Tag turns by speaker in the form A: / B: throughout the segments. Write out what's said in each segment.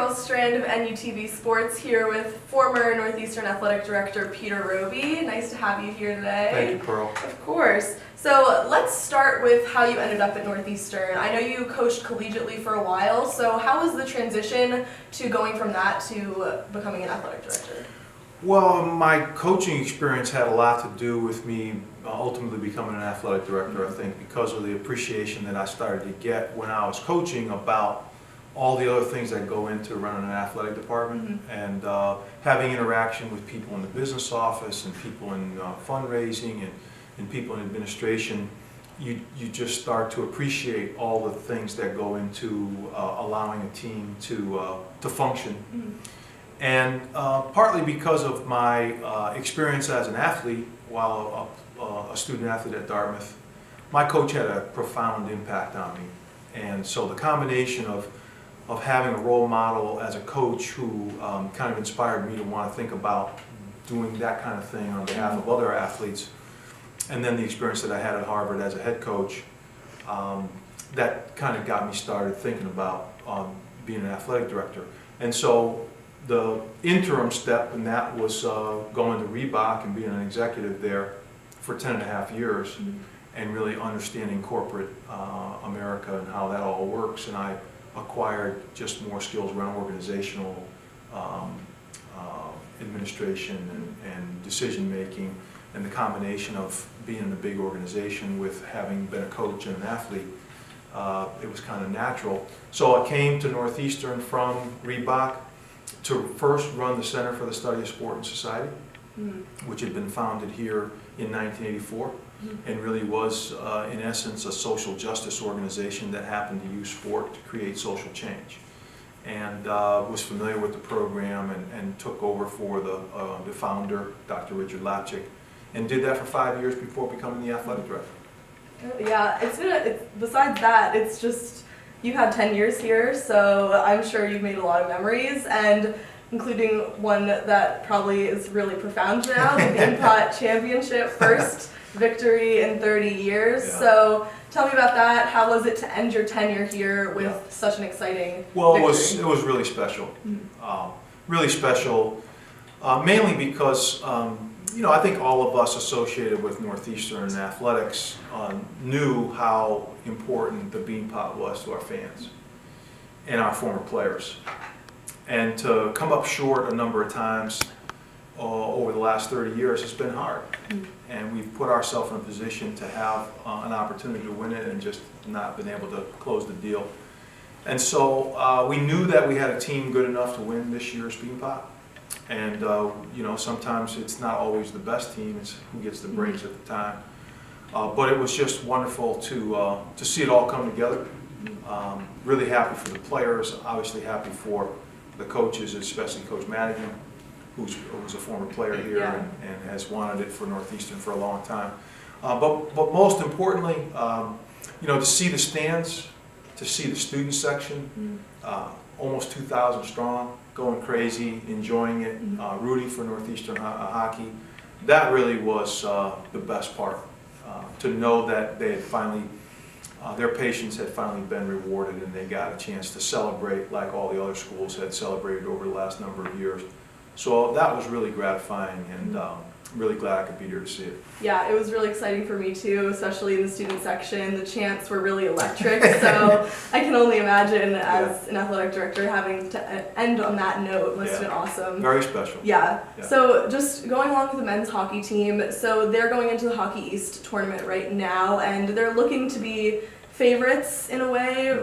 A: female strand of NUTV Sports here with former Northeastern Athletic Director Peter Roby. Nice to have you here today.
B: Thank you, Pearl.
A: Of course. So let's start with how you ended up at Northeastern. I know you coached collegiately for a while, so how was the transition to going from that to becoming an athletic director?
B: Well, my coaching experience had a lot to do with me ultimately becoming an athletic director, I think, because of the appreciation that I started to get when I was coaching about all the other things that go into running an athletic department, and having interaction with people in the business office and people in fundraising and people in administration. You just start to appreciate all the things that go into allowing a team to function. And partly because of my experience as an athlete while a student athlete at Dartmouth, my coach had a profound impact on me. And so the combination of having a role model as a coach who kind of inspired me to want to think about doing that kind of thing on behalf of other athletes, and then the experience that I had at Harvard as a head coach, that kind of got me started thinking about being an athletic director. And so the interim step in that was going to Reebok and being an executive there for 10.5 years, and really understanding corporate America and how that all works. And I acquired just more skills around organizational administration and decision making, and the combination of being in a big organization with having been a coach and an athlete, it was kind of natural. So I came to Northeastern from Reebok to first run the Center for the Study of Sport and Society, which had been founded here in 1984, and really was, in essence, a social justice organization that happened to use sport to create social change. And was familiar with the program and took over for the founder, Dr. Richard Lapchick, and did that for 5 years before becoming the athletic director.
A: Yeah, besides that, it's just, you've had 10 years here, so I'm sure you've made a lot of memories, and including one that probably is really profound now, the Beanpot Championship, first victory in 30 years.
B: Yeah.
A: So tell me about that. How was it to end your tenure here with such an exciting victory?
B: It was really special. Really special, mainly because I think all of us associated with Northeastern athletics knew how important the Beanpot was to our fans and our former players. And to come up short a number of times over the last 30 years has been hard. And we've put ourselves in a position to have an opportunity to win it and just not been able to close the deal. And so we knew that we had a team good enough to win this year's Beanpot. And sometimes it's not always the best team, it's who gets the breaks at the time. But it was just wonderful to see it all come together. Really happy for the players, obviously happy for the coaches, especially Coach Madigan, who was a former player here and has wanted it for Northeastern for a long time. But most importantly, to see the stands, to see the student section, almost 2,000 strong, going crazy, enjoying it, rooting for Northeastern hockey. That really was the best part. To know that they had finally, their patience had finally been rewarded, and they got a chance to celebrate like all the other schools had celebrated over the last number of years. So that was really gratifying, and really glad I could be here to see it.
A: Yeah, it was really exciting for me too, especially in the student section. The chants were really electric, so I can only imagine as an athletic director having to end on that note must have been awesome.
B: Very special.
A: Yeah. So just going along with the men's hockey team, so they're going into the Hockey East tournament right now, and they're looking to be favorites in a way.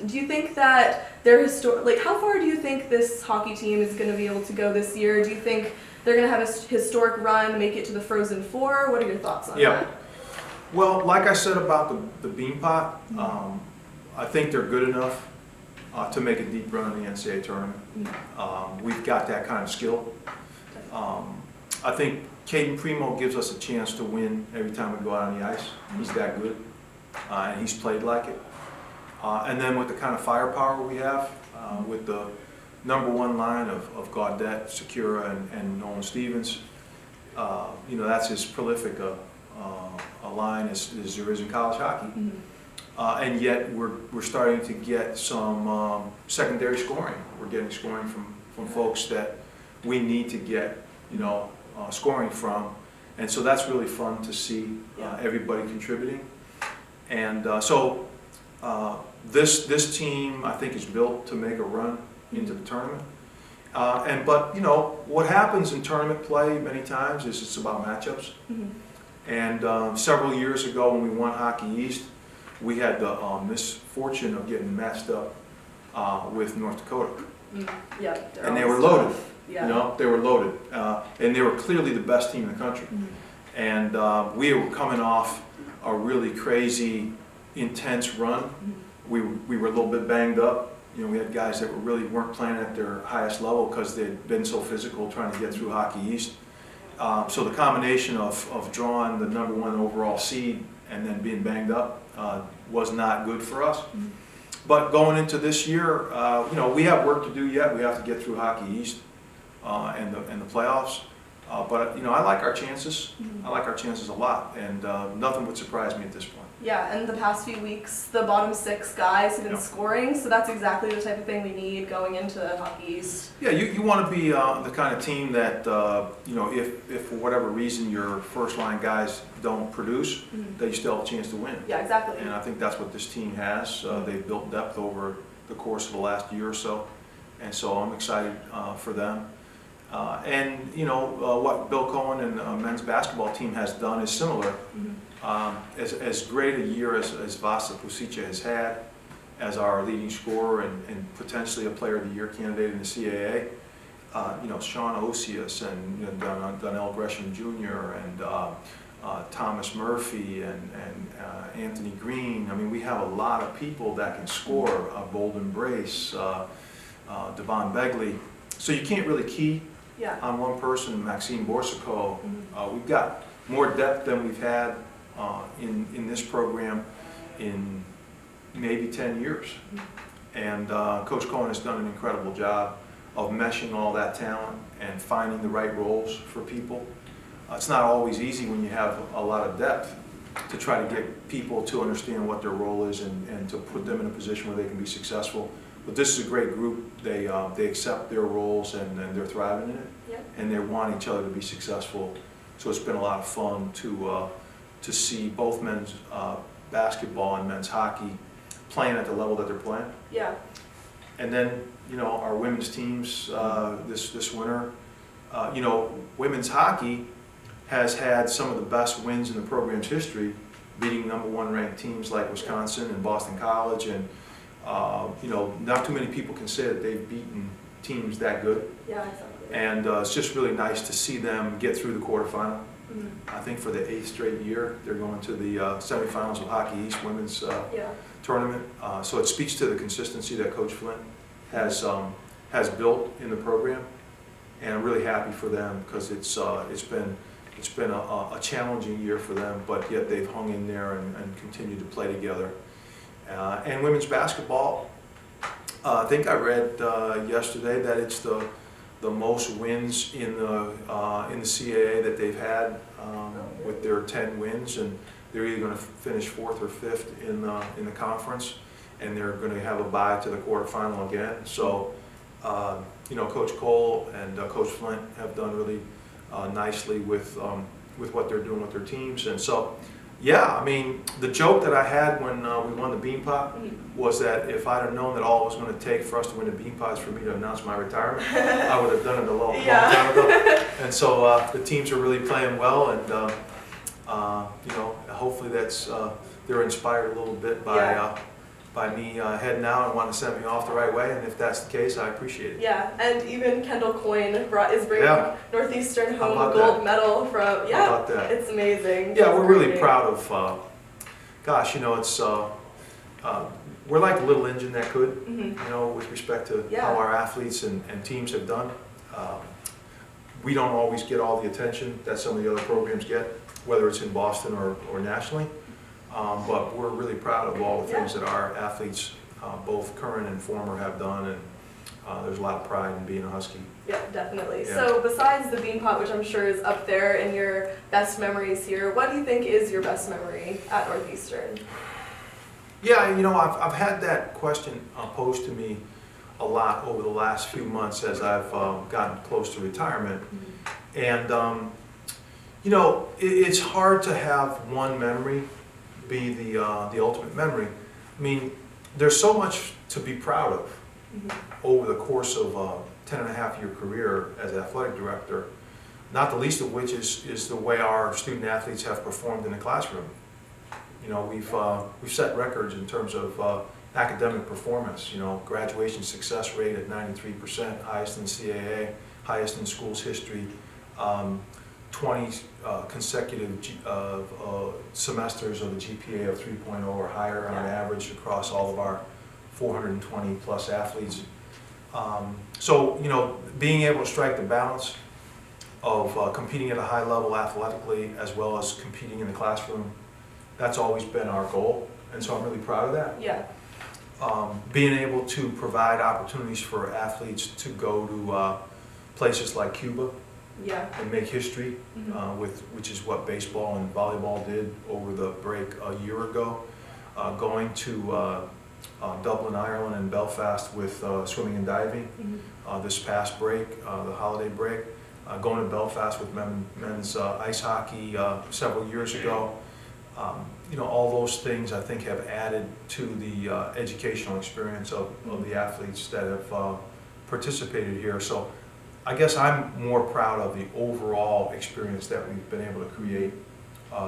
A: Do you think that they're how far do you think this hockey team is going to be able to go this year? Do you think they're going to have a historic run, make it to the Frozen Four? What are your thoughts on that?
B: Well, like I said about the Beanpot, I think they're good enough to make a deep run in the NCAA tournament. We've got that kind of skill. I think Caden Primo gives us a chance to win every time we go out on the ice. He's that good, and he's played like it. And then with the kind of firepower we have, with the #1 line of Gaudette, Secura, and Nolan Stevens, that's as prolific a line as there is in college hockey. and yet we're starting to get some secondary scoring. We're getting scoring from folks that we need to get, scoring from, and so that's really fun to see everybody contributing. And so this team, I think, is built to make a run into the tournament. But what happens in tournament play many times is it's about matchups.
A: Mm-hmm.
B: And several years ago when we won Hockey East, we had the misfortune of getting matched up with North Dakota.
A: Yeah,
B: and they were loaded.
A: Yeah.
B: They were loaded, and they were clearly the best team in the country.
A: Mm-hmm.
B: And we were coming off a really crazy, intense run.
A: Mm-hmm.
B: We were a little bit banged up. We had guys that really weren't playing at their highest level because they'd been so physical trying to get through Hockey East. So the combination of drawing the #1 overall seed and then being banged up was not good for us.
A: Mm-hmm.
B: But going into this year, we have work to do yet. We have to get through Hockey East and the playoffs. But I like our chances.
A: Mm-hmm.
B: I like our chances a lot, and nothing would surprise me at this point.
A: Yeah, and the past few weeks, the bottom 6 guys have been scoring, so that's exactly the type of thing we need going into Hockey East.
B: Yeah, you want to be the kind of team that, if for whatever reason your first line guys don't produce, that you still have a chance to win.
A: Yeah, exactly.
B: And I think that's what this team has. They've built depth over the course of the last year or so, and so I'm excited for them. And what Bill Cohen and the men's basketball team has done is similar. As great a year as Vasa Pusica has had as our leading scorer and potentially a Player of the Year candidate in the CAA, Sean Osius and Donnell Gresham Jr. and Thomas Murphy and Anthony Green. I mean, we have a lot of people that can score. Bolden Brace, Devon Begley. So you can't really key on one person. Maxime Borsico. We've got more depth than we've had in this program in maybe 10 years. And Coach Cohen has done an incredible job of meshing all that talent and finding the right roles for people. It's not always easy when you have a lot of depth to try to get people to understand what their role is and to put them in a position where they can be successful. But this is a great group. They accept their roles and they're thriving in it.
A: Yep.
B: And they want each other to be successful. So it's been a lot of fun to see both men's basketball and men's hockey playing at the level that they're playing.
A: Yeah.
B: And then our women's teams this winter. Women's hockey has had some of the best wins in the program's history, beating #1 ranked teams like Wisconsin and Boston College, and not too many people can say that they've beaten teams that good.
A: Yeah, exactly.
B: And it's just really nice to see them get through the quarterfinal. I think for the 8th straight year, they're going to the semifinals of Hockey East women's tournament. So it speaks to the consistency that Coach Flint has built in the program, and I'm really happy for them because it's been a challenging year for them, but yet they've hung in there and continued to play together. And women's basketball, I think I read yesterday that it's the most wins in the CAA that they've had with their 10 wins, and they're either going to finish 4th or 5th in the conference, and they're going to have a bye to the quarterfinal again. So, Coach Cole and Coach Flint have done really nicely with what they're doing with their teams, and so. Yeah, I mean, the joke that I had when we won the Bean Pot was that if I'd have known that all it was going to take for us to win the Bean Pot is for me to announce my retirement, I would have done it a long time ago. And so the teams are really playing well, and hopefully they're inspired a little bit by me heading out and wanting to send me off the right way, and if that's the case, I appreciate it.
A: Yeah, and even Kendall Coyne is bringing Northeastern home a gold medal from,
B: How about that?
A: It's amazing.
B: Yeah, we're really proud of, it's, we're like a little engine that could, with respect to how our athletes and teams have done. We don't always get all the attention that some of the other programs get, whether it's in Boston or nationally. But we're really proud of all the things that our athletes, both current and former, have done, and there's a lot of pride in being a Husky.
A: Yeah, definitely.
B: Yeah.
A: So besides the Bean Pot, which I'm sure is up there in your best memories here, what do you think is your best memory at Northeastern?
B: Yeah, you know, I've had that question posed to me a lot over the last few months as I've gotten close to retirement. And, you know, it's hard to have one memory be the ultimate memory. I mean, there's so much to be proud of over the course of a 10-and-a-half-year career as athletic director, not the least of which is the way our student athletes have performed in the classroom. You know, we've set records in terms of academic performance. You know, graduation success rate at 93%, highest in CAA, highest in schools history. 20 consecutive semesters of a GPA of 3.0 or higher on average across all of our 420 plus athletes. So, you know, being able to strike the balance of competing at a high level athletically as well as competing in the classroom, that's always been our goal, and so I'm really proud of that.
A: Yeah.
B: Being able to provide opportunities for athletes to go to places like Cuba and make history, which is what baseball and volleyball did over the break a year ago. Going to Dublin, Ireland and Belfast with swimming and diving this past break, the holiday break. Going to Belfast with men's ice hockey several years ago. You know, all those things I think have added to the educational experience of the athletes that have participated here. So I guess I'm more proud of the overall experience that we've been able to create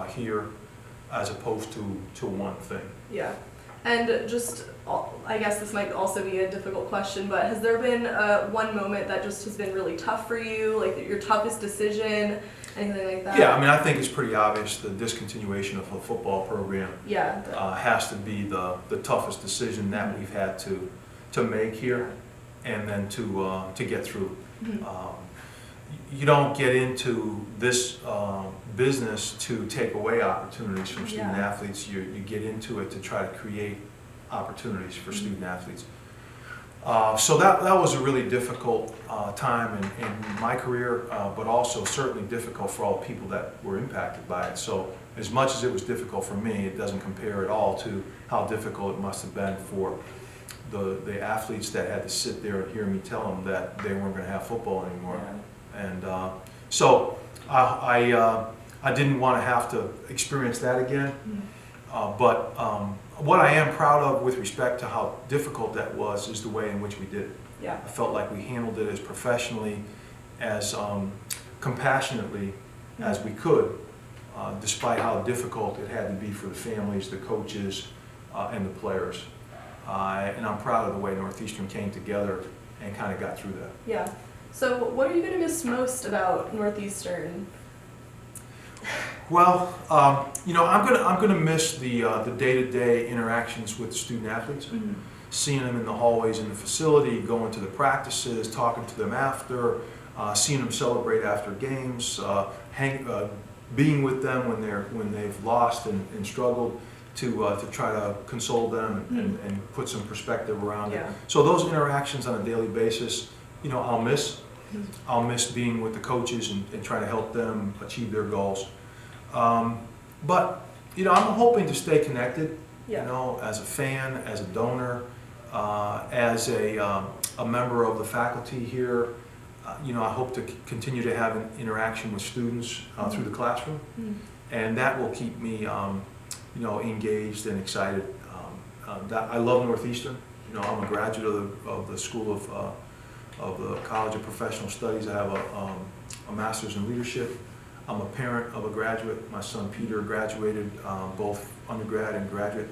B: here as opposed to one thing.
A: Yeah. And just, I guess this might also be a difficult question, but has there been one moment that just has been really tough for you, like your toughest decision, anything like that?
B: Yeah, I mean, I think it's pretty obvious the discontinuation of a football program has to be the toughest decision that we've had to make here and then to get through. You don't get into this business to take away opportunities from student athletes. You get into it to try to create opportunities for student athletes. So that was a really difficult time in my career, but also certainly difficult for all the people that were impacted by it. So as much as it was difficult for me, it doesn't compare at all to how difficult it must have been for the athletes that had to sit there and hear me tell them that they weren't going to have football anymore. And so I didn't want to have to experience that again. But what I am proud of with respect to how difficult that was is the way in which we did it. I felt like we handled it as professionally, as compassionately as we could, despite how difficult it had to be for the families, the coaches, and the players. And I'm proud of the way Northeastern came together and kind of got through that.
A: Yeah. So what are you going to miss most about Northeastern?
B: Well, you know, I'm gonna miss the day-to-day interactions with student athletes, seeing them in the hallways in the facility, going to the practices, talking to them after, seeing them celebrate after games, being with them when they've lost and struggled, to try to console them and put some perspective around it. So those interactions on a daily basis, you know, I'll miss. I'll miss being with the coaches and trying to help them achieve their goals. But, you know, I'm hoping to stay connected, you know, as a fan, as a donor, as a member of the faculty here. You know, I hope to continue to have an interaction with students through the classroom, and that will keep me, you know, engaged and excited. I love Northeastern. You know, I'm a graduate of the School of the College of Professional Studies. I have a master's in leadership. I'm a parent of a graduate. My son Peter graduated both undergrad and graduate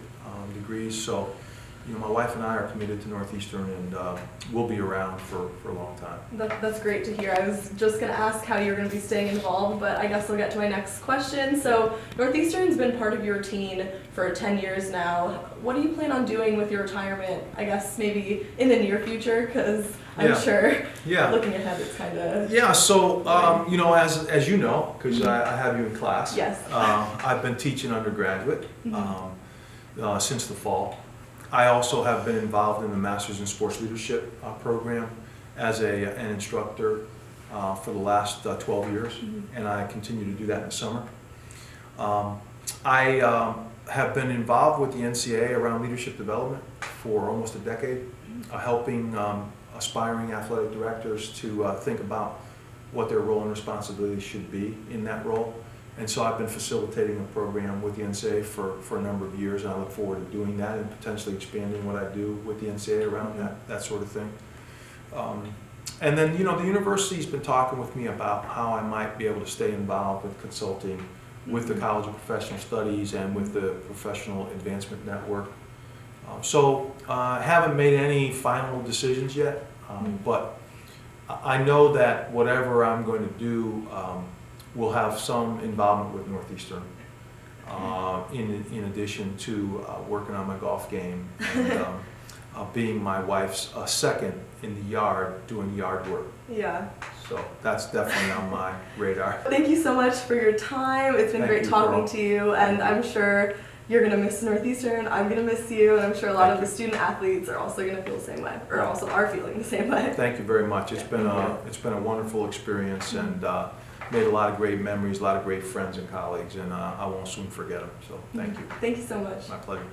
B: degrees. So, you know, my wife and I are committed to Northeastern, and we'll be around for a long time.
A: That's great to hear. I was just going to ask how you're going to be staying involved, but I guess I'll get to my next question. So Northeastern's been part of your routine for 10 years now. What do you plan on doing with your retirement, I guess maybe in the near future? Because I'm sure looking ahead it's kind of...
B: Yeah, so, you know, as you know, because I have you in class, I've been teaching undergraduate since the fall. I also have been involved in the Masters in Sports Leadership program as an instructor for the last 12 years, and I continue to do that in the summer. I have been involved with the NCAA around leadership development for almost a decade, helping aspiring athletic directors to think about what their role and responsibilities should be in that role. And so I've been facilitating a program with the NCAA for a number of years, and I look forward to doing that and potentially expanding what I do with the NCAA around that sort of thing. And then, you know, the university's been talking with me about how I might be able to stay involved with consulting with the College of Professional Studies and with the Professional Advancement Network. I haven't made any final decisions yet, but I know that whatever I'm going to do will have some involvement with Northeastern, in addition to working on my golf game and being my wife's second in the yard doing yard work.
A: Yeah.
B: So that's definitely on my radar.
A: Thank you so much for your time. It's been great talking to you, and I'm sure you're going to miss Northeastern, I'm going to miss you, and I'm sure a lot of the student athletes are also going to feel the same way, or also are feeling the same way.
B: Thank you very much. It's been a wonderful experience, and made a lot of great memories, a lot of great friends and colleagues, and I won't soon forget them. So thank you.
A: Thank you so much.
B: My pleasure.